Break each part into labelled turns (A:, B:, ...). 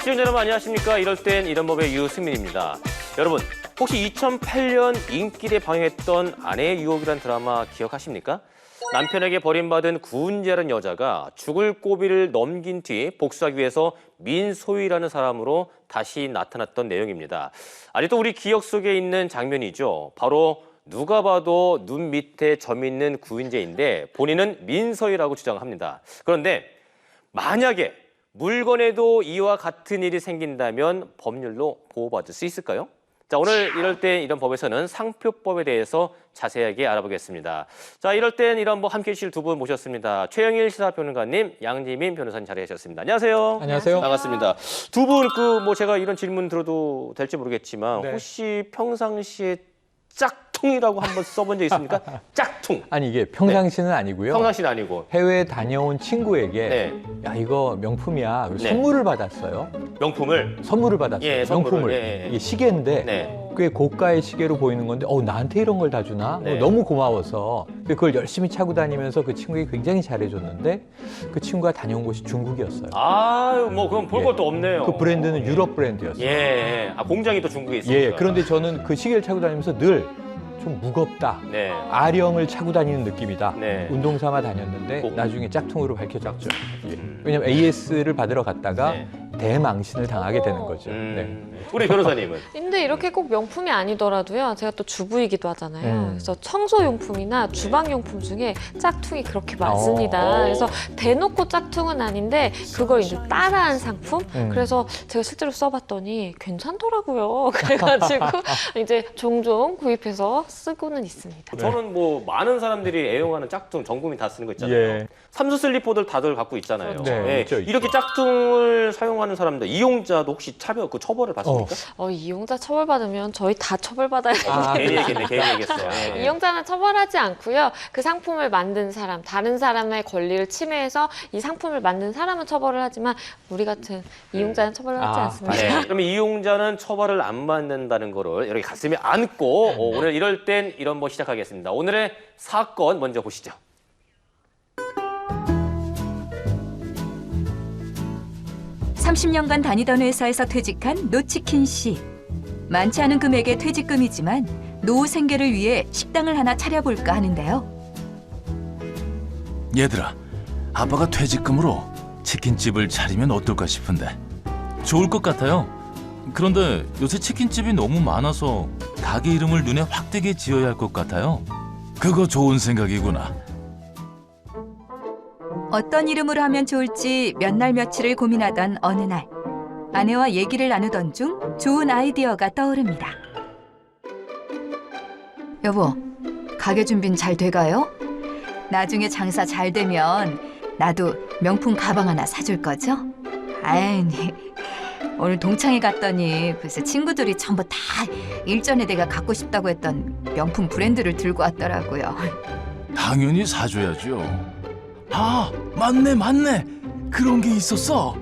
A: 시청자 여러분 안녕하십니까? 이럴 땐 이런 법의 유승민입니다. 여러분 혹시 2008년 인기에 방영했던 아내의 유혹이란 드라마 기억하십니까? 남편에게 버림받은 구은재라는 여자가 죽을 고비를 넘긴 뒤 복수하기 위해서 민소희라는 사람으로 다시 나타났던 내용입니다. 아직도 우리 기억 속에 있는 장면이죠. 바로 누가 봐도 눈 밑에 점 있는 구은재인데 본인은 민소희라고 주장합니다. 그런데 만약에 물건에도 이와 같은 일이 생긴다면 법률로 보호받을 수 있을까요? 자, 오늘 이럴 땐 이런 법에서는 상표법에 대해서 자세하게 알아보겠습니다. 자, 이럴 땐 이런 법 함께해 주실 두 분 모셨습니다. 최영일 시사평론가님, 양지민 변호사님 자리하셨습니다. 안녕하세요.
B: 안녕하세요.
A: 반갑습니다. 두 분 제가 이런 질문 들어도 될지 모르겠지만
B: 네.
A: 혹시 평상시에 짝퉁이라고 한번 써본 적 있습니까? 짝퉁.
B: 아니 이게 평상시는 아니고요.
A: 평상시는 아니고.
B: 해외에 다녀온 친구에게
A: 네.
B: 야 이거 명품이야.
A: 네.
B: 선물을 받았어요.
A: 명품을.
B: 선물을 받았어요.
A: 예, 선물을.
B: 명품을.
A: 예, 예.
B: 이게 시계인데
A: 네.
B: 꽤 고가의 시계로 보이는 건데 나한테 이런 걸 다 주나?
A: 네.
B: 너무 고마워서 그걸 열심히 차고 다니면서 그 친구에게 굉장히 잘해줬는데 그 친구가 다녀온 곳이 중국이었어요.
A: 아유, 그럼 볼
B: 예.
A: 것도 없네요.
B: 그 브랜드는 유럽 브랜드였어요.
A: 예. 아, 공장이 또 중국에 있으니까.
B: 예, 그런데 저는 그 시계를 차고 다니면서 늘 좀 무겁다.
A: 네.
B: 아령을 차고 다니는 느낌이다.
A: 네.
B: 운동 삼아 다녔는데
A: 오.
B: 나중에 짝퉁으로 밝혀졌죠. 예. 왜냐면 AS를 받으러 갔다가
A: 네.
B: 대망신을 당하게 되는 거죠.
A: 우리 변호사님은?
C: 근데 이렇게 꼭 명품이 아니더라도요. 제가 또 주부이기도 하잖아요. 그래서 청소용품이나 주방용품 중에 짝퉁이 그렇게 많습니다. 그래서 대놓고 짝퉁은 아닌데 그걸 이제 따라한 상품? 그래서 제가 실제로 써봤더니 괜찮더라고요. 그래가지고 이제 종종 구입해서 쓰고는 있습니다.
A: 저는 많은 사람들이 애용하는 짝퉁, 전 국민 다 쓰는 거 있잖아요.
B: 예.
A: 삼수 슬리퍼들 다들 갖고 있잖아요.
B: 네,
A: 예.
B: 있죠, 있죠.
A: 이렇게 짝퉁을 사용하는 사람들, 이용자도 혹시 처벌을 받습니까?
C: 이용자 처벌받으면 저희 다 처벌받아야죠.
A: 괜히 얘기했어. 예.
C: 이용자는 처벌하지 않고요. 그 상품을 만든 사람, 다른 사람의 권리를 침해해서 이 상품을 만든 사람은 처벌을 하지만 우리 같은 이용자는 처벌을 하지 않습니다.
A: 네. 그러면 이용자는 처벌을 안 받는다는 거를 이렇게 가슴에 안고 오늘 이럴 땐 이런 법 시작하겠습니다. 오늘의 사건 먼저 보시죠.
D: (30년간) 다니던 회사에서 퇴직한 노치킨 씨. 많지 않은 금액의 퇴직금이지만 노후 생계를 위해 식당을 하나 차려볼까 하는데요.
E: 얘들아, 아빠가 퇴직금으로 치킨집을 차리면 어떨까 싶은데. 좋을 것 같아요. 그런데 요새 치킨집이 너무 많아서 가게 이름을 눈에 확 띄게 지어야 할 것 같아요. 그거 좋은 생각이구나.
D: 어떤 이름으로 하면 좋을지 몇 날 며칠을 고민하던 어느 날, 아내와 얘기를 나누던 중 좋은 아이디어가 떠오릅니다. 여보, 가게 준비는 잘 돼가요? 나중에 장사 잘 되면 나도 명품 가방 하나 사줄 거죠? 아니, 오늘 동창회 갔더니 글쎄 친구들이 전부 다 일전에 내가 갖고 싶다고 했던 명품 브랜드를 들고 왔더라고요.
E: 당연히 사줘야죠. 아, 맞네. 그런 게 있었어.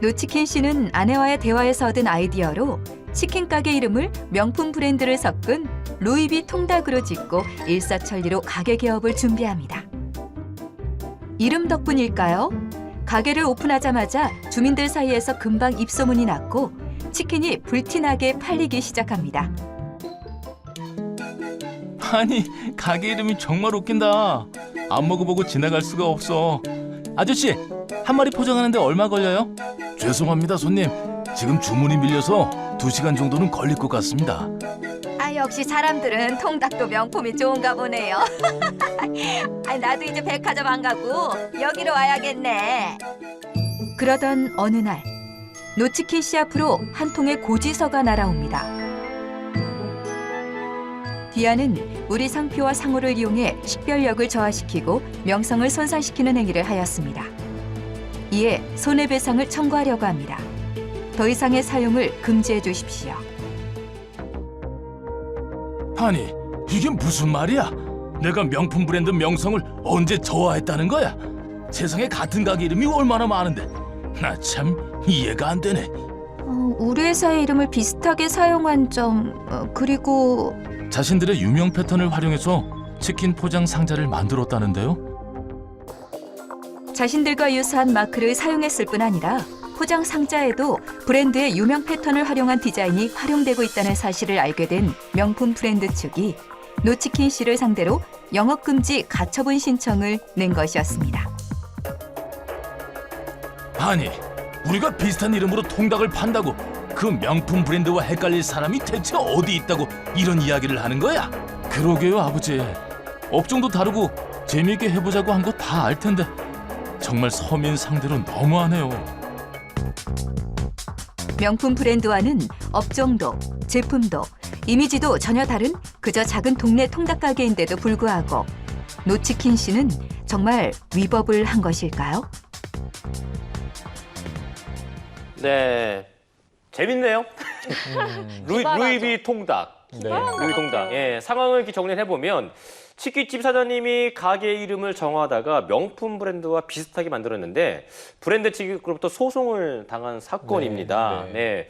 D: 노치킨 씨는 아내와의 대화에서 얻은 아이디어로 치킨 가게 이름을 명품 브랜드를 섞은 루이비 통닭으로 짓고 일사천리로 가게 개업을 준비합니다. 이름 덕분일까요? 가게를 오픈하자마자 주민들 사이에서 금방 입소문이 났고 치킨이 불티나게 팔리기 시작합니다.
E: 아니, 가게 이름이 정말 웃긴다. 안 먹어보고 지나갈 수가 없어. 아저씨, 한 마리 포장하는데 얼마 걸려요? 죄송합니다, 손님. 지금 주문이 밀려서 2시간 정도는 걸릴 것 같습니다.
D: 역시 사람들은 통닭도 명품이 좋은가 보네요. 나도 이제 백화점 안 가고 여기로 와야겠네. 그러던 어느 날, 노치킨 씨 앞으로 한 통의 고지서가 날아옵니다. 디아는 우리 상표와 상호를 이용해 식별력을 저하시키고 명성을 손상시키는 행위를 하였습니다. 이에 손해배상을 청구하려고 합니다. 더 이상의 사용을 금지해 주십시오.
E: 아니, 이게 무슨 말이야? 내가 명품 브랜드 명성을 언제 저하했다는 거야? 세상에 같은 가게 이름이 얼마나 많은데. 나 참 이해가 안 되네.
D: 우리 회사의 이름을 비슷하게 사용한 점, 그리고
E: 자신들의 유명 패턴을 활용해서 치킨 포장 상자를 만들었다는데요.
D: 자신들과 유사한 마크를 사용했을 뿐 아니라 포장 상자에도 브랜드의 유명 패턴을 활용한 디자인이 활용되고 있다는 사실을 알게 된 명품 브랜드 측이 노치킨 씨를 상대로 영업금지 가처분 신청을 낸 것이었습니다.
E: 아니, 우리가 비슷한 이름으로 통닭을 판다고 그 명품 브랜드와 헷갈릴 사람이 대체 어디 있다고 이런 이야기를 하는 거야? 그러게요, 아버지. 업종도 다르고 재미있게 해보자고 한 거 다 알 텐데 정말 서민 상대로 너무하네요.
D: 명품 브랜드와는 업종도, 제품도, 이미지도 전혀 다른 그저 작은 동네 통닭 가게인데도 불구하고 노치킨 씨는 정말 위법을 한 것일까요?
A: 네, 재밌네요. 루이비 통닭.
B: 네.
A: 루이 통닭. 예, 상황을 이렇게 정리해 보면 치킨집 사장님이 가게 이름을 정하다가 명품 브랜드와 비슷하게 만들었는데 브랜드 측으로부터 소송을 당한 사건입니다.
B: 네,
A: 네.
B: 네.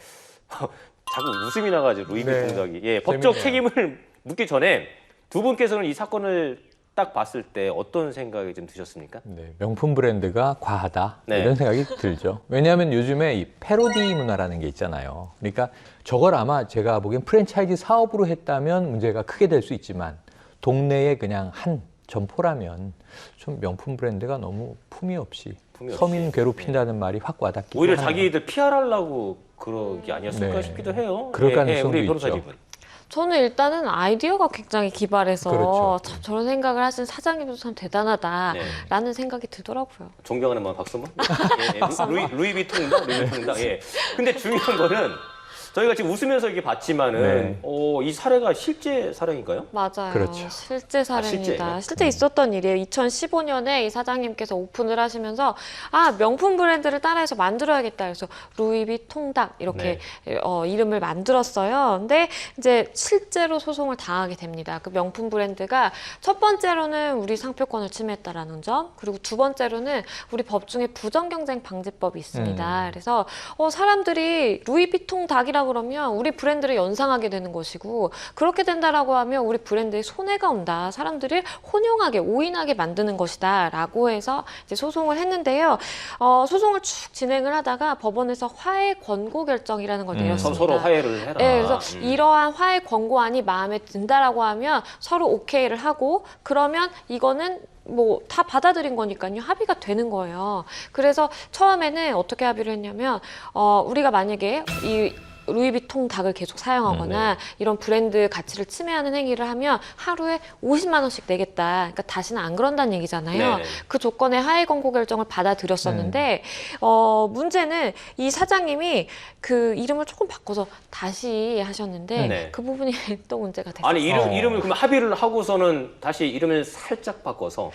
A: 자꾸 웃음이 나가지고 루이비
B: 네.
A: 통닭이. 예, 법적
B: 재밌네요.
A: 책임을 묻기 전에 두 분께서는 이 사건을 딱 봤을 때 어떤 생각이 좀 드셨습니까?
B: 네, 명품 브랜드가 과하다
A: 네.
B: 이런 생각이 들죠. 왜냐하면 요즘에 이 패러디 문화라는 게 있잖아요. 그러니까 저걸 아마 제가 보기엔 프랜차이즈 사업으로 했다면 문제가 크게 될 수 있지만 동네에 그냥 한 점포라면 좀 명품 브랜드가 너무 품위 없이 서민 괴롭힌다는 말이 확 와닿기도
A: 오히려
B: 하네요.
A: 자기들 피하려고 그런 게 아니었을까
B: 네.
A: 싶기도 해요.
B: 그럴 가능성도
A: 우리
B: 있죠.
A: 변호사님은.
C: 저는 일단은 아이디어가 굉장히 기발해서
B: 그렇죠.
C: 참 저런 생각을 하신 사장님도 참 대단하다라는
A: 네.
C: 생각이 들더라고요.
A: 존경하는 마음 박수 한번. 예, 루이비 통닭, 루이비 통닭. 예. 근데 중요한 거는 저희가 지금 웃으면서 이게 봤지만은
B: 네.
A: 이 사례가 실제 사례인가요?
C: 맞아요.
B: 그렇죠.
C: 실제 사례입니다.
A: 실제?
C: 실제 있었던 일이에요. 2015년에 이 사장님께서 오픈을 하시면서 명품 브랜드를 따라해서 만들어야겠다. 그래서 루이비 통닭 이렇게 이름을 만들었어요. 근데 이제 실제로 소송을 당하게 됩니다. 그 명품 브랜드가 첫 번째로는 우리 상표권을 침해했다라는 점, 그리고 두 번째로는 우리 법 중에 부정경쟁 방지법이 있습니다. 그래서 사람들이 루이비통 닭이라고 그러면 우리 브랜드를 연상하게 되는 것이고, 그렇게 된다라고 하면 우리 브랜드에 손해가 온다. 사람들을 혼용하게, 오인하게 만드는 것이다. 라고 해서 이제 소송을 했는데요. 소송을 쭉 진행을 하다가 법원에서 화해 권고 결정이라는 걸 내렸습니다.
A: 서로 화해를 해라.
C: 네, 그래서 이러한 화해 권고안이 마음에 든다라고 하면 서로 오케이를 하고, 그러면 이거는 뭐 다 받아들인 거니까요. 합의가 되는 거예요. 그래서 처음에는 어떻게 합의를 했냐면 우리가 만약에 이 루이비통 닭을 계속 사용하거나 이런 브랜드 가치를 침해하는 행위를 하면 하루에 50만 원씩 내겠다. 그러니까 다시는 안 그런다는 얘기잖아요.
A: 네네.
C: 그 조건의 하해 권고 결정을 받아들였었는데 문제는 이 사장님이 그 이름을 조금 바꿔서 다시 하셨는데
A: 네.
C: 그 부분이 또 문제가 됐어요.
A: 아니 이름을 그럼 합의를 하고서는 다시 이름을 살짝 바꿔서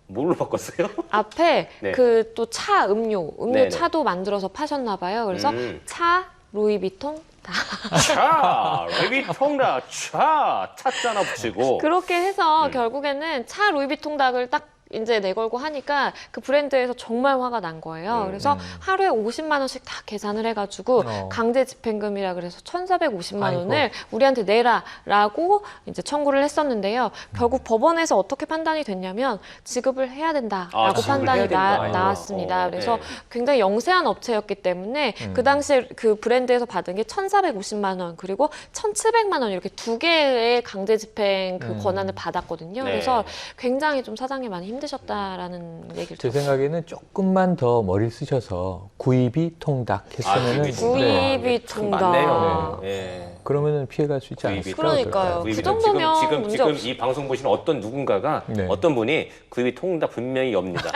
A: 뭘로 바꿨어요?
C: 앞에
A: 네.
C: 그 또 차 음료
A: 네네.
C: 차도 만들어서 파셨나 봐요. 그래서 차 루이비통 다
A: 차 루이비 통닭 차 찻자나 붙이고
C: 그렇게 해서 결국에는 차 루이비통 닭을 딱 이제 내걸고 하니까 그 브랜드에서 정말 화가 난 거예요. 그래서 하루에 50만 원씩 다 계산을 해가지고 강제 집행금이라 그래서 1,450만 원을 우리한테 내라라고 이제 청구를 했었는데요. 결국 법원에서 어떻게 판단이 됐냐면 지급을 해야 된다라고
A: 지급을
C: 판단이
A: 해야 된다.
C: 나왔습니다. 그래서
A: 네.
C: 굉장히 영세한 업체였기 때문에 그 당시에 그 브랜드에서 받은 게 1,450만 원 그리고 1,700만 원 이렇게 두 개의 강제 집행 그 권한을 받았거든요.
A: 네.
C: 그래서 굉장히 좀 사장님 많이 힘드셨다라는 얘기를
B: 제
C: 들었어요.
B: 생각에는 조금만 더 머리를 쓰셔서 구입이 통닭 했으면은
C: 구입이 통닭.
A: 맞네요. 예.
B: 그러면은 피해갈 수 있지
A: 구입이
B: 않았을까요?
C: 그러니까요.
A: 구입이
C: 그 정도면
A: 지금
C: 문제 없-
A: 이 방송 보시는 어떤 누군가가
B: 네.
A: 어떤 분이 구입이 통닭 분명히 엽니다.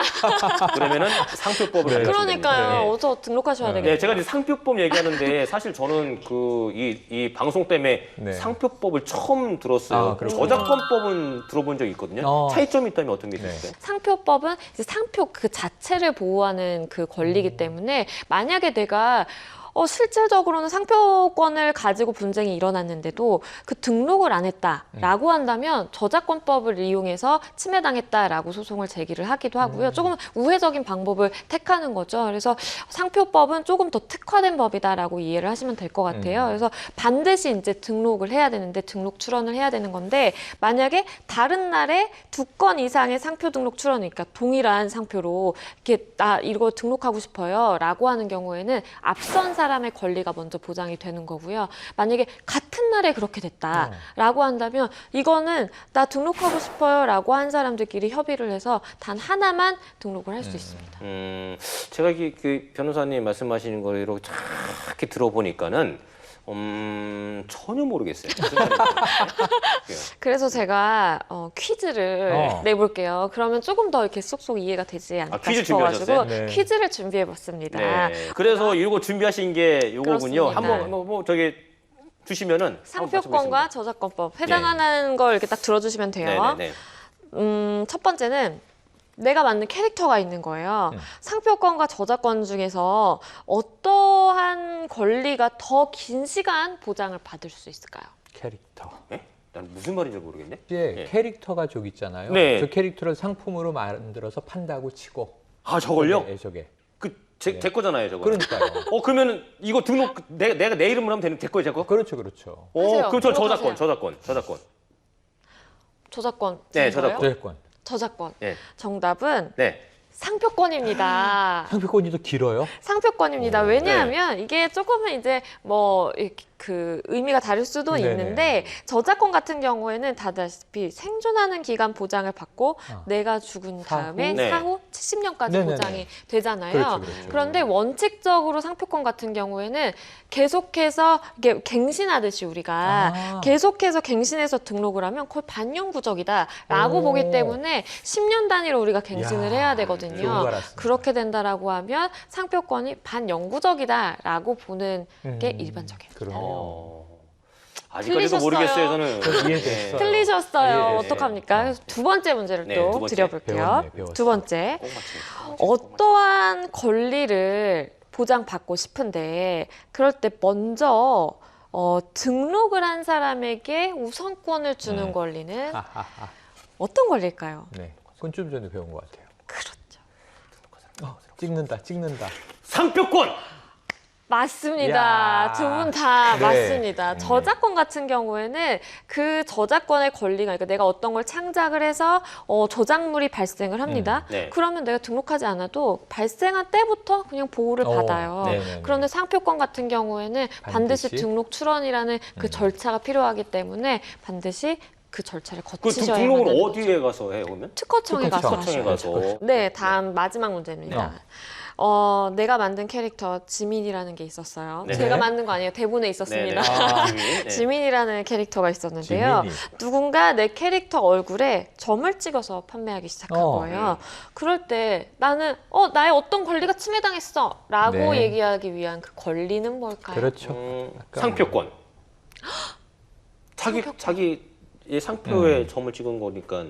A: 그러면은 상표법을 가르치면
C: 그러니까요.
A: 됩니다. 네.
C: 어서 등록하셔야
B: 네.
C: 되겠네요.
A: 네, 제가 이제 상표법 얘기하는데 사실 저는 이 방송 때문에
B: 네.
A: 상표법을 처음 들었어요.
B: 그렇군요.
A: 저작권법은 들어본 적이 있거든요. 차이점이 있다면 어떤 게 있을까요?
C: 상표법은 이제 상표 그 자체를 보호하는 그 권리이기 때문에 만약에 내가 실질적으로는 상표권을 가지고 분쟁이 일어났는데도 그 등록을 안 했다라고 한다면 저작권법을 이용해서 침해당했다라고 소송을 제기를 하기도 하고요. 조금 우회적인 방법을 택하는 거죠. 그래서 상표법은 조금 더 특화된 법이다라고 이해를 하시면 될 것 같아요. 그래서 반드시 이제 등록을 해야 되는데 등록 출원을 해야 되는 건데 만약에 다른 날에 2건 이상의 상표 등록 출원이니까 동일한 상표로 이렇게 나 이거 등록하고 싶어요라고 하는 경우에는 앞선 사람의 권리가 먼저 보장이 되는 거고요. 만약에 같은 날에 그렇게 됐다라고 한다면 이거는 나 등록하고 싶어요라고 한 사람들끼리 협의를 해서 단 하나만 등록을 할 수 있습니다.
A: 제가 그 변호사님 말씀하시는 걸 이렇게 이렇게 들어보니까는 전혀 모르겠어요. 무슨 말인지.
C: 그래서 제가 퀴즈를 내볼게요. 그러면 조금 더 이렇게 쏙쏙 이해가 되지 않을까
A: 퀴즈
C: 싶어가지고
A: 준비하셨어요?
B: 네.
C: 퀴즈를 준비해봤습니다.
A: 네. 그래서 이거 준비하신 게 요거군요.
C: 그렇습니다.
A: 한번 뭐 저기 주시면은 한번
C: 상표권과
A: 맞춰보겠습니다.
C: 저작권법 해당하는 걸 이렇게 딱 들어주시면 돼요.
A: 네네네.
C: 첫 번째는 내가 만든 캐릭터가 있는 거예요. 상표권과 저작권 중에서 어떠한 권리가 더 긴 시간 보장을 받을 수 있을까요?
B: 캐릭터.
A: 네? 난 무슨 말인지 모르겠네.
B: 이제
A: 네.
B: 캐릭터가 저기 있잖아요.
A: 네.
B: 저 캐릭터를 상품으로 만들어서 판다고 치고.
A: 아 저걸요?
B: 저게.
A: 제 거잖아요, 저거.
B: 그러니까요.
A: 그러면은 이거 등록 내가 내 이름으로 하면 되는 제 거예요, 제 거?
B: 그렇죠, 그렇죠.
C: 하세요.
A: 그럼 저
C: 들어가세요.
A: 저작권.
C: 저작권.
A: 네,
C: 중인 거예요?
B: 저작권.
C: 저작권.
A: 네.
C: 정답은
A: 네.
C: 상표권입니다.
B: 상표권이 더 길어요?
C: 상표권입니다.
B: 오,
C: 왜냐하면 이게 조금은 이제 뭐 이렇게 그 의미가 다를 수도
B: 네네.
C: 있는데 저작권 같은 경우에는 다들 아시다시피 생존하는 기간 보장을 받고 내가 죽은 다음에
A: 네.
C: 사후 70년까지
B: 네네네.
C: 보장이 되잖아요.
B: 그렇죠, 그렇죠.
C: 그런데 원칙적으로 상표권 같은 경우에는 계속해서 이게 갱신하듯이 우리가 계속해서 갱신해서 등록을 하면 거의 반영구적이다라고
B: 오.
C: 보기 때문에 10년 단위로 우리가 갱신을
B: 야,
C: 해야
B: 좋은
C: 되거든요.
B: 거 알았습니다.
C: 그렇게 된다라고 하면 상표권이 반영구적이다라고 보는 게 일반적이에요.
B: 그러네요.
A: 아직까지도
C: 틀리셨어요.
A: 모르겠어요, 저는.
B: 이해됐어요.
C: 틀리셨어요.
B: 네.
C: 어떡합니까? 그래서 두 번째 문제를
A: 네,
C: 또
A: 두 번째.
C: 드려볼게요.
B: 배웠네, 배웠어.
C: 두 번째.
A: 꼭 맞추겠다.
C: 어떠한 권리를 보장받고 싶은데 그럴 때 먼저 등록을 한 사람에게 우선권을 주는
B: 네.
C: 권리는
B: 하하하.
C: 어떤 권리일까요?
B: 네. 그건 좀 전에 배운 것 같아요.
C: 그렇죠.
B: 찍는다.
A: 상표권.
C: 맞습니다.
B: 이야.
C: 두 분 다
B: 네.
C: 맞습니다. 저작권 같은 경우에는 그 저작권의 권리가, 그러니까 내가 어떤 걸 창작을 해서 저작물이 발생을 합니다.
A: 네.
C: 그러면 내가 등록하지 않아도 발생한 때부터 그냥 보호를 받아요.
B: 네네네.
C: 그런데 상표권 같은 경우에는 반드시
B: 반드시?
C: 등록 출원이라는 그 절차가 필요하기 때문에 반드시 그 절차를
A: 그
C: 거치셔야만
A: 등록을
C: 되는
A: 어디에 가서 해, 그러면?
C: 특허청에 가서
A: 특허청에
C: 하셔야죠.
A: 가서.
C: 네, 다음 마지막 문제입니다. 내가 만든 캐릭터 지민이라는 게 있었어요.
A: 네.
C: 제가 만든 거 아니에요. 대본에 있었습니다.
A: 지민. 네.
C: 지민이라는 캐릭터가 있었는데요.
B: 지민이.
C: 누군가 내 캐릭터 얼굴에 점을 찍어서 판매하기 시작한 거예요. 그럴 때 나는 나의 어떤 권리가 침해당했어 라고
B: 네.
C: 얘기하기 위한 그 권리는 뭘까요?
B: 그렇죠. 아까
A: 상표권. 자기의 상표에 점을 찍은 거니까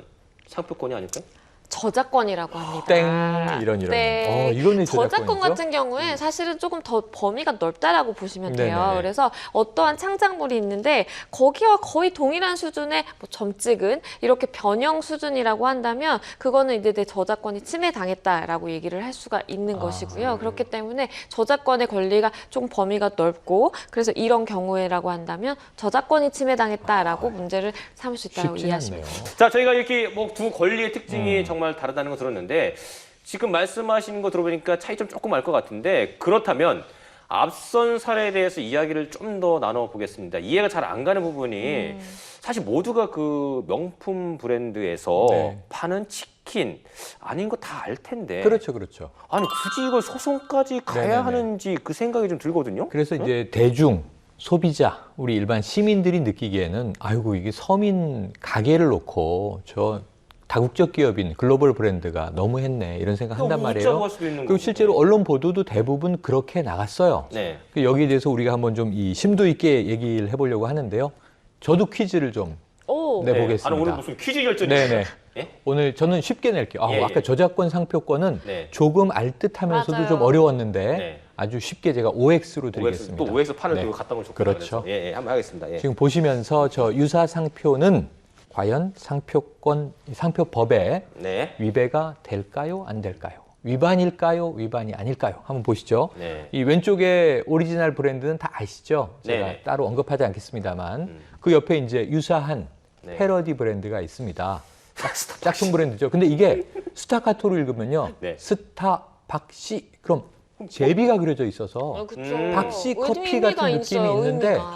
A: 상표권이 아닐까요?
C: 저작권이라고 합니다.
B: 땡 이런.
C: 네.
B: 이거는
C: 저작권 같은 경우에 사실은 조금 더 범위가 넓다라고 보시면 돼요.
B: 네네네.
C: 그래서 어떠한 창작물이 있는데 거기와 거의 동일한 수준의 뭐 점찍은 이렇게 변형 수준이라고 한다면 그거는 이제 내 저작권이 침해당했다라고 얘기를 할 수가 있는 것이고요. 그렇기 때문에 저작권의 권리가 좀 범위가 넓고 그래서 이런 경우에라고 한다면 저작권이 침해당했다라고 문제를 삼을 수 있다고
B: 쉽지
C: 이해하시면
B: 않네요.
C: 돼요.
A: 자, 저희가 이렇게 뭐 두 권리의 특징이 정말 다르다는 거 들었는데 지금 말씀하시는 거 들어보니까 차이점 조금 알 것 같은데 그렇다면 앞선 사례에 대해서 이야기를 좀 더 나눠보겠습니다. 이해가 잘 안 가는 부분이 사실 모두가 그 명품 브랜드에서
B: 네.
A: 파는 치킨 아닌 거 다 알 텐데
B: 그렇죠.
A: 아니 굳이 이걸 소송까지 가야
B: 네네네.
A: 하는지 그 생각이 좀 들거든요.
B: 그래서 이제 대중 소비자, 우리 일반 시민들이 느끼기에는 아이고 이게 서민 가게를 놓고 저 다국적 기업인 글로벌 브랜드가 너무했네 이런 생각 한단 말이에요.
A: 할 수도 있는
B: 그리고
A: 거고.
B: 실제로 언론 보도도 대부분 그렇게 나갔어요.
A: 네.
B: 여기에 대해서 우리가 한번 좀 이 심도 있게 얘기를 해보려고 하는데요. 저도 퀴즈를 좀
C: 오.
B: 내보겠습니다.
A: 아니 오늘 무슨 퀴즈 결전이
B: 네네.
A: 예?
B: 오늘 저는 쉽게 낼게요.
A: 예, 예.
B: 아까 저작권 상표권은
A: 네.
B: 조금 알듯하면서도
C: 맞아요.
B: 좀 어려웠는데
A: 네.
B: 아주 쉽게 제가 OX로 드리겠습니다.
A: 또 OX 판을
B: 네.
A: 또 갖다 놓으면 좋겠다.
B: 그렇죠.
A: 그래서. 예, 예, 한번 하겠습니다. 예.
B: 지금 보시면서 저 유사 상표는 과연 상표법에
A: 네.
B: 위배가 될까요? 안 될까요? 위반일까요? 위반이 아닐까요? 한번 보시죠.
A: 네.
B: 이 왼쪽에 오리지널 브랜드는 다 아시죠? 제가
A: 네네.
B: 따로 언급하지 않겠습니다만 그 옆에 이제 유사한
A: 네.
B: 패러디 브랜드가 있습니다. 짝퉁 브랜드죠. 근데 이게 스타카토로 읽으면요.
A: 네.
B: 스타박시 그럼 제비가 그려져 있어서
C: 그쵸.
B: 박씨 커피
C: 의미가
B: 같은 느낌이
C: 있어요,
B: 있는데
C: 의미가.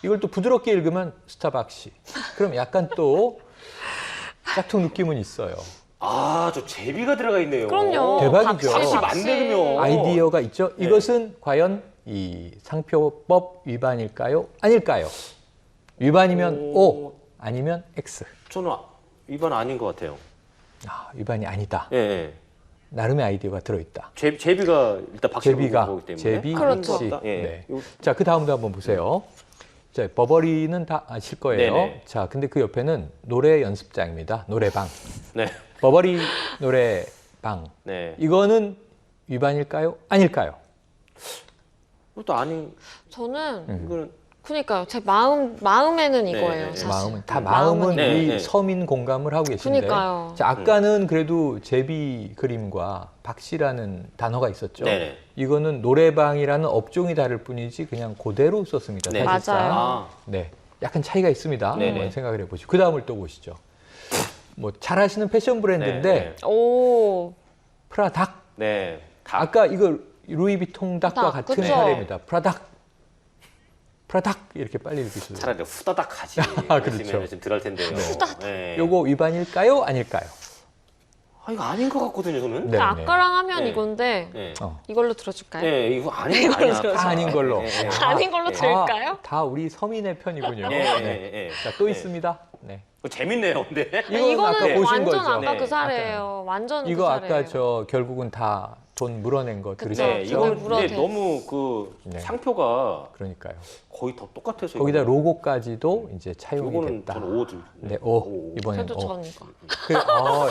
B: 이걸 또 부드럽게 읽으면 스타박시. 그럼 약간 또 짝퉁 느낌은 있어요.
A: 아, 저 제비가 들어가 있네요.
C: 그럼요.
B: 대박이죠.
A: 박씨 맞네, 그러면.
B: 아이디어가 있죠.
A: 네.
B: 이것은 과연 이 상표법 위반일까요? 아닐까요? 위반이면 O, 아니면 X.
A: 저는 위반 아닌 것 같아요.
B: 아, 위반이 아니다.
A: 예, 예.
B: 나름의 아이디어가 들어있다.
A: 제비가 일단 박씨로
B: 제비가
A: 보기 때문에.
B: 제비,
C: 그렇죠.
B: 씨.
A: 예.
B: 네.
A: 요-
B: 자, 그 다음도 한번 보세요. 자, 버버리는 다 아실 거예요.
A: 네네.
B: 자, 근데 그 옆에는 노래 연습장입니다. 노래방.
A: 네.
B: 버버리 노래방.
A: 네.
B: 이거는 위반일까요? 아닐까요?
A: 그것도 아닌
C: 저는
A: 이거는
C: 그러니까요. 제 마음에는 이거예요.
A: 네, 네.
C: 사실.
B: 마음은 다
C: 마음은
B: 마음은
A: 네,
B: 우리
A: 네.
B: 서민 공감을 하고 계신데.
C: 그러니까요.
B: 자, 아까는 그래도 제비 그림과 박씨라는 단어가 있었죠.
A: 네네.
B: 이거는 노래방이라는 업종이 다를 뿐이지 그냥 그대로 썼습니다.
A: 네.
B: 사실상.
C: 맞아요.
A: 아,
B: 네, 약간 차이가 있습니다.
A: 네네.
B: 한번 생각을 해보시죠. 그 다음을 또 보시죠. 뭐 잘 아시는 패션 브랜드인데
A: 네, 네.
C: 오.
B: 프라닥.
A: 네. 다
B: 아까 이거 루이비통 닭과
C: 닭,
B: 같은
C: 그쵸?
B: 사례입니다. 프라닥 이렇게 빨리 읽으시죠.
A: 차라리 후다닥 하지.
B: 아, 그렇죠.
A: 그랬으면 좀 덜할 텐데요. 후다닥. 네.
B: 요거 위반일까요? 아닐까요?
A: 아, 이거 아닌 것 같거든요, 저는.
B: 네.
C: 아까랑 하면
A: 네.
C: 이건데
A: 네.
C: 이걸로 들어줄까요?
A: 네, 이거 아닌 거 아니야.
B: 다 아닌 걸로.
C: 아닌 걸로
A: 네.
C: 들을까요?
B: 다 우리 서민의 편이군요.
A: 예,
B: 네.
A: 예, 예.
B: 자, 또
A: 네.
B: 있습니다. 네.
A: 재밌네요, 근데.
B: 이건 아까
C: 이거는
B: 보신
C: 완전
B: 거죠.
C: 아까
A: 네.
C: 그 사례예요. 완전
B: 이거
C: 그 사례예요.
B: 아까 저 결국은 다 돈 물어낸 거
C: 그쵸.
B: 들으셨죠?
A: 네, 이거는
C: 물어도
A: 근데
C: 돼.
A: 너무 그
B: 네.
A: 상표가
B: 그러니까요.
A: 거의 더 똑같아서
B: 거기다
A: 이거는.
B: 로고까지도 이제 차용이
A: 이거는
B: 됐다.
A: 저는 5줄.
B: 네, 오. 이번엔
C: 저도
B: 오.
C: 저니까.
B: 그,
A: 명품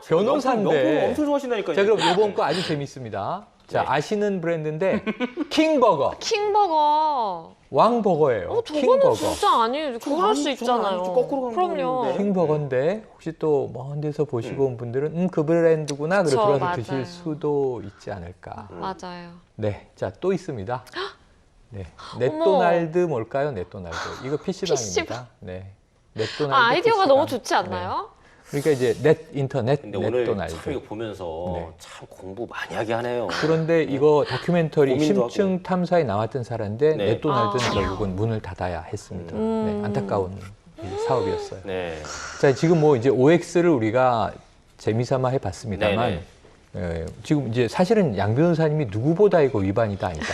B: 변호사인데.
A: 엄청 좋아하신다니까요.
B: 자, 그럼 이번 거 아주 재밌습니다. 자,
A: 네.
B: 아시는 브랜드인데 킹버거,
C: 킹버거.
B: 왕버거예요.
C: 저거는
B: 킹버거.
C: 진짜 아니에요. 그럴 수 있잖아요.
A: 거꾸로 가는
C: 그럼요.
A: 건데.
B: 킹버거인데 혹시 또 먼 데서 보시고 온 분들은 그 브랜드구나 그래
C: 그쵸,
B: 들어서
C: 맞아요.
B: 드실 수도 있지 않을까.
C: 맞아요.
B: 네, 자 또 있습니다. 네, 넷도날드 뭘까요? 넷도날드. 이거 PC방입니다. 네, 넷도날드.
C: 아, 아이디어가
B: PC방.
C: 너무 좋지 않나요?
B: 네. 그러니까 이제 넷 인터넷
A: 근데 오늘
B: 넷도날드.
A: 참 이거 보면서
B: 네.
A: 참 공부 많이 하게 하네요.
B: 그런데 이거 다큐멘터리
A: 고민도
B: 심층 탐사에 나왔던 사례인데
A: 네.
B: 넷도날드는
C: 아.
B: 결국은 문을 닫아야 했습니다.
C: 음.
B: 네, 안타까운 이 사업이었어요.
A: 네.
B: 자, 지금 뭐 이제 OX를 우리가 재미삼아 해봤습니다만,
A: 네네.
B: 지금 이제 사실은 양 변호사님이 누구보다 이거 위반이다 아니다,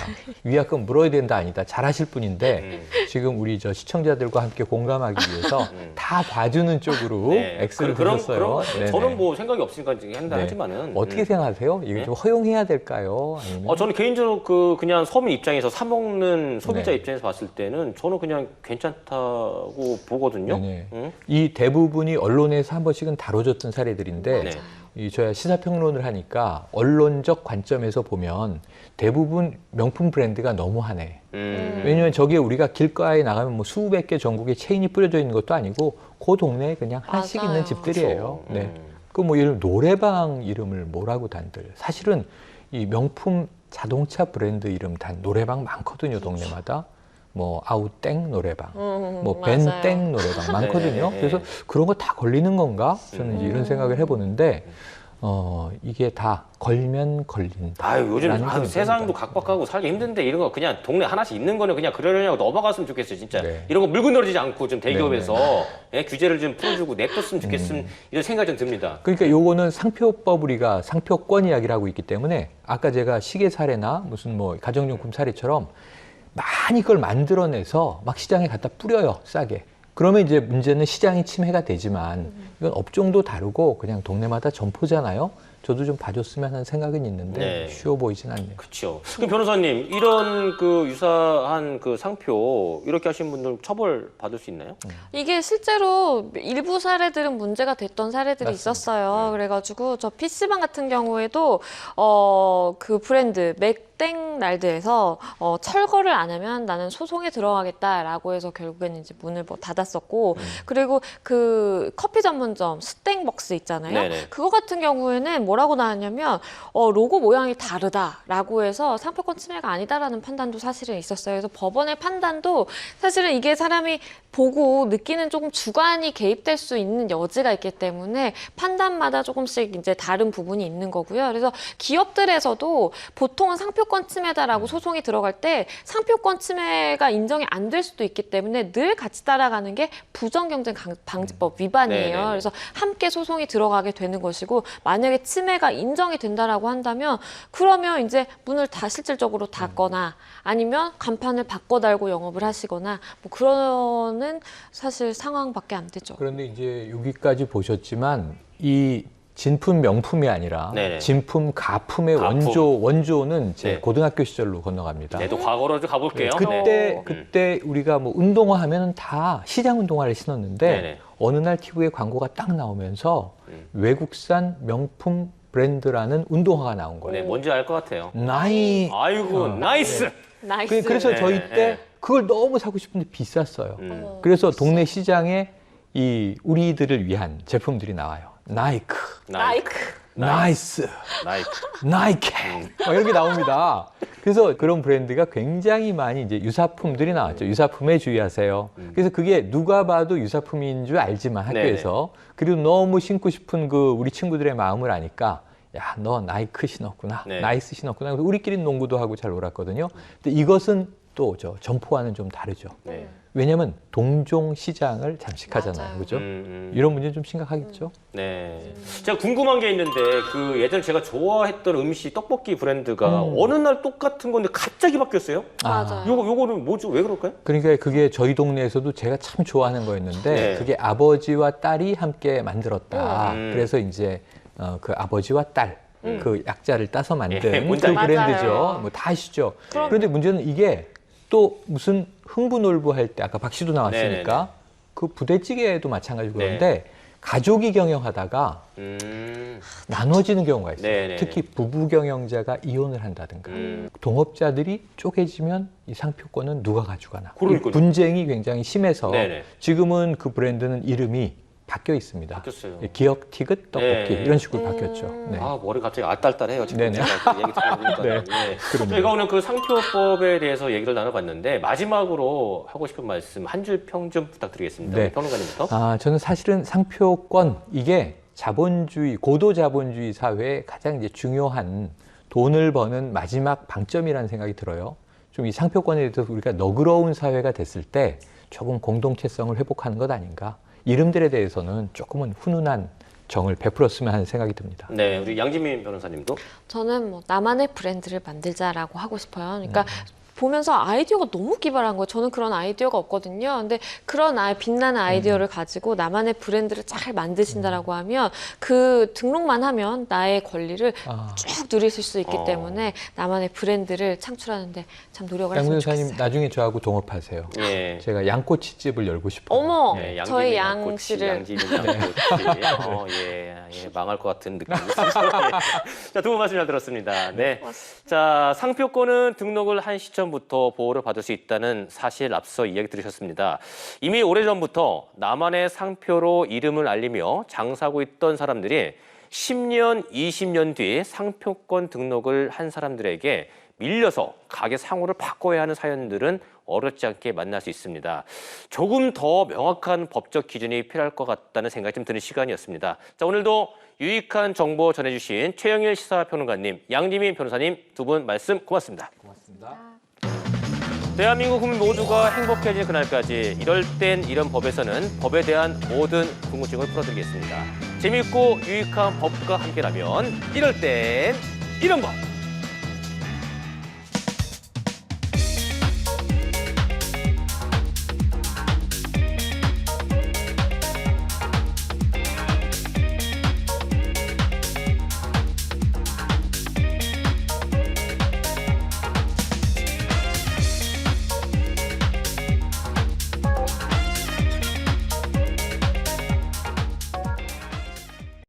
B: 위약금 물어야 된다 아니다, 잘하실 분인데 지금 우리 저 시청자들과 함께 공감하기 위해서 다 봐주는 쪽으로
A: 네.
B: X를
A: 그럼
B: 드렸어요. 네네.
A: 저는 뭐 생각이 없으니까 이제
B: 네.
A: 행동하지만은
B: 어떻게 생각하세요? 이거
A: 네?
B: 좀 허용해야 될까요? 아니면
A: 저는 개인적으로 그냥 서민 입장에서 사 먹는 소비자
B: 네.
A: 입장에서 봤을 때는 저는 그냥 괜찮다고 보거든요.
B: 네네.
A: 응?
B: 이 대부분이 언론에서 한 번씩은 다뤄졌던 사례들인데
A: 네.
B: 이 저야 시사평론을 하니까 언론적 관점에서 보면 대부분 명품 브랜드가 너무하네. 왜냐면 저게 우리가 길가에 나가면 뭐 수백 개 전국에 체인이 뿌려져 있는 것도 아니고 그 동네에 그냥 하나씩
C: 맞아요.
B: 있는 집들이에요.
A: 그렇죠.
B: 네. 그 뭐 예를 들어 노래방 이름을 뭐라고 단들. 사실은 이 명품 자동차 브랜드 이름 단 노래방 많거든요, 동네마다. 뭐 아우땡 노래방, 뭐
C: 맞아요.
B: 벤땡 노래방 많거든요.
A: 네, 네,
B: 그래서
A: 네.
B: 그런 거 다 걸리는 건가? 저는 이제 이런 생각을 해보는데 이게 다 걸면 걸린다.
A: 아유 요즘
B: 라는 그런
A: 세상도
B: 생각입니다.
A: 각박하고 살기 힘든데 이런 거 그냥 동네 하나씩 있는 거는 그냥 그러려냐고 넘어갔으면 좋겠어요 진짜.
B: 네.
A: 이런 거 물고 늘어지지 않고 좀 대기업에서 예, 규제를 좀 풀어주고 냅뒀으면 좋겠음 이런 생각이 좀 듭니다.
B: 그러니까 요거는 상표법 우리가 상표권 이야기를 하고 있기 때문에 아까 제가 시계 사례나 무슨 뭐 가정용품 사례처럼 많이 그걸 만들어내서 막 시장에 갖다 뿌려요, 싸게. 그러면 이제 문제는 시장이 침해가 되지만 이건 업종도 다르고 그냥 동네마다 점포잖아요. 저도 좀 봐줬으면 하는 생각은 있는데
A: 네.
B: 쉬워 보이진 않네요.
A: 그렇죠. 그럼 변호사님 이런 그 유사한 그 상표 이렇게 하신 분들 처벌 받을 수 있나요?
C: 이게 실제로 일부 사례들은 문제가 됐던 사례들이
B: 맞습니다.
C: 있었어요. 그래가지고 저 PC방 같은 경우에도 그 브랜드 맥땡 맥도날드에서 철거를 안 하면 나는 소송에 들어가겠다라고 해서 결국에는 이제 문을 뭐 닫았었고 그리고 그 커피 전문점 스땡벅스 있잖아요.
A: 네네.
C: 그거 같은 경우에는 뭐라고 나왔냐면 로고 모양이 다르다라고 해서 상표권 침해가 아니다라는 판단도 사실은 있었어요. 그래서 법원의 판단도 사실은 이게 사람이 보고 느끼는 조금 주관이 개입될 수 있는 여지가 있기 때문에 판단마다 조금씩 이제 다른 부분이 있는 거고요. 그래서 기업들에서도 보통은 상표권 침해다라고 소송이 들어갈 때 상표권 침해가 인정이 안 될 수도 있기 때문에 늘 같이 따라가는 게 부정경쟁 방지법 위반이에요.
A: 네네네.
C: 그래서 함께 소송이 들어가게 되는 것이고 만약에 침해가 인정이 된다라고 한다면 그러면 이제 문을 다 실질적으로 닫거나 아니면 간판을 바꿔 달고 영업을 하시거나 뭐 그러는 사실 상황밖에 안 되죠.
B: 그런데 이제 여기까지 보셨지만 이 진품 명품이 아니라
A: 네네.
B: 진품 가품의
A: 가품.
B: 원조는 제
A: 네.
B: 고등학교 시절로 건너갑니다.
A: 네, 또 과거로 좀 가볼게요.
B: 그때 우리가 뭐 운동화 하면은 다 시장 운동화를 신었는데
A: 네네.
B: 어느 날 TV에 광고가 딱 나오면서 외국산 명품 브랜드라는 운동화가 나온 거예요.
A: 네, 뭔지 알 것 같아요.
B: 아이고,
A: 나이스.
C: 나이스.
B: 그래서
A: 네,
B: 저희 때
A: 네.
B: 그걸 너무 사고 싶은데 비쌌어요.
A: 음.
B: 그래서 동네 시장에 이 우리들을 위한 제품들이 나와요. 나이크, 나이스, 나이키 이렇게 나옵니다. 그래서 그런 브랜드가 굉장히 많이 이제 유사품들이 나왔죠. 유사품에 주의하세요. 그래서 그게 누가 봐도 유사품인 줄 알지만 학교에서 그리고 너무 신고 싶은 그 우리 친구들의 마음을 아니까 야, 너 나이크 신었구나,
A: 네.
B: 나이스 신었구나. 그래서 우리끼리 농구도 하고 잘 놀았거든요. 근데 이것은 또 저 점포와는 좀 다르죠.
A: 네.
B: 왜냐하면 동종 시장을 잠식하잖아요,
C: 맞아요.
B: 그죠?
A: 음.
B: 이런 문제는 좀 심각하겠죠.
A: 네. 제가 궁금한 게 있는데 그 예전에 제가 좋아했던 음식 떡볶이 브랜드가 어느 날 똑같은 건데 갑자기 바뀌었어요?
C: 맞아요.
A: 요거는 뭐죠? 왜 그럴까요?
B: 그러니까 그게 저희 동네에서도 제가 참 좋아하는 거였는데
A: 네.
B: 그게 아버지와 딸이 함께 만들었다. 그래서 이제 그 아버지와 딸. 그 약자를 따서 만든
A: 예,
B: 그
A: 뭔지 알죠.
B: 브랜드죠.
C: 맞아요.
B: 뭐 다 아시죠?
C: 그럼요.
B: 그런데 문제는 이게 또 무슨 흥부놀부 할 때 아까 박씨도 나왔으니까
A: 네네네.
B: 그 부대찌개도 마찬가지고
A: 네.
B: 그런데 가족이 경영하다가 나눠지는 경우가 있어요.
A: 네네네.
B: 특히 부부 경영자가 이혼을 한다든가
A: 음.
B: 동업자들이 쪼개지면 이 상표권은 누가 가져가나. 이
A: 그러니까요.
B: 분쟁이 굉장히 심해서
A: 네네.
B: 지금은 그 브랜드는 이름이 바뀌어 있습니다.
A: 바뀌었어요.
B: 기억 티귿 떡볶이
A: 네.
B: 이런 식으로 바뀌었죠. 네.
A: 아, 머리 갑자기 알딸딸해요. 지금
B: 네네.
A: 제가 얘기 들어보니까.
B: 네. 그러네요.
A: 저희가 오늘 그 상표법에 대해서 얘기를 나눠봤는데 마지막으로 하고 싶은 말씀 한 줄 평 좀 부탁드리겠습니다.
B: 네.
A: 우리 평론가님부터.
B: 저는 사실은 상표권 이게 자본주의 고도 자본주의 사회의 가장 이제 중요한 돈을 버는 마지막 방점이라는 생각이 들어요. 좀 이 상표권에 대해서 우리가 너그러운 사회가 됐을 때 조금 공동체성을 회복하는 것 아닌가. 이름들에 대해서는 조금은 훈훈한 정을 베풀었으면 하는 생각이 듭니다.
A: 네, 우리 양지민 변호사님도.
C: 저는 뭐 나만의 브랜드를 만들자라고 하고 싶어요. 그러니까 보면서 아이디어가 너무 기발한 거예요. 저는 그런 아이디어가 없거든요. 근데 그런 빛나는 아이디어를 가지고 나만의 브랜드를 잘 만드신다라고 하면 그 등록만 하면 나의 권리를 쭉 누리실 수 있기 때문에 나만의 브랜드를 창출하는데 참 노력을
B: 양
C: 했으면
B: 변호사님
C: 좋겠어요.
B: 나중에 저하고 동업하세요.
A: 예.
B: 제가 양꼬치집을 열고 싶어요.
C: 어머,
A: 네, 양지민
C: 저희
A: 양꼬치,
C: 양씨를
A: 양지민 양꼬치. 예, 망할 것 같은 느낌이 있어요. 자, 두 분 말씀 잘 들었습니다. 네. 자, 상표권은 등록을 한 시점부터 보호를 받을 수 있다는 사실 앞서 이야기 들으셨습니다. 이미 오래전부터 나만의 상표로 이름을 알리며 장사하고 있던 사람들이 10년, 20년 뒤 상표권 등록을 한 사람들에게 밀려서 가게 상호를 바꿔야 하는 사연들은 어렵지 않게 만날 수 있습니다. 조금 더 명확한 법적 기준이 필요할 것 같다는 생각이 좀 드는 시간이었습니다. 자, 오늘도 유익한 정보 전해주신 최영일 시사평론가님, 양지민 변호사님 두 분 말씀 고맙습니다.
B: 고맙습니다.
A: 대한민국 국민 모두가 행복해지는 그날까지 이럴 땐 이런 법에서는 법에 대한 모든 궁금증을 풀어드리겠습니다. 재미있고 유익한 법과 함께라면 이럴 땐 이런 법!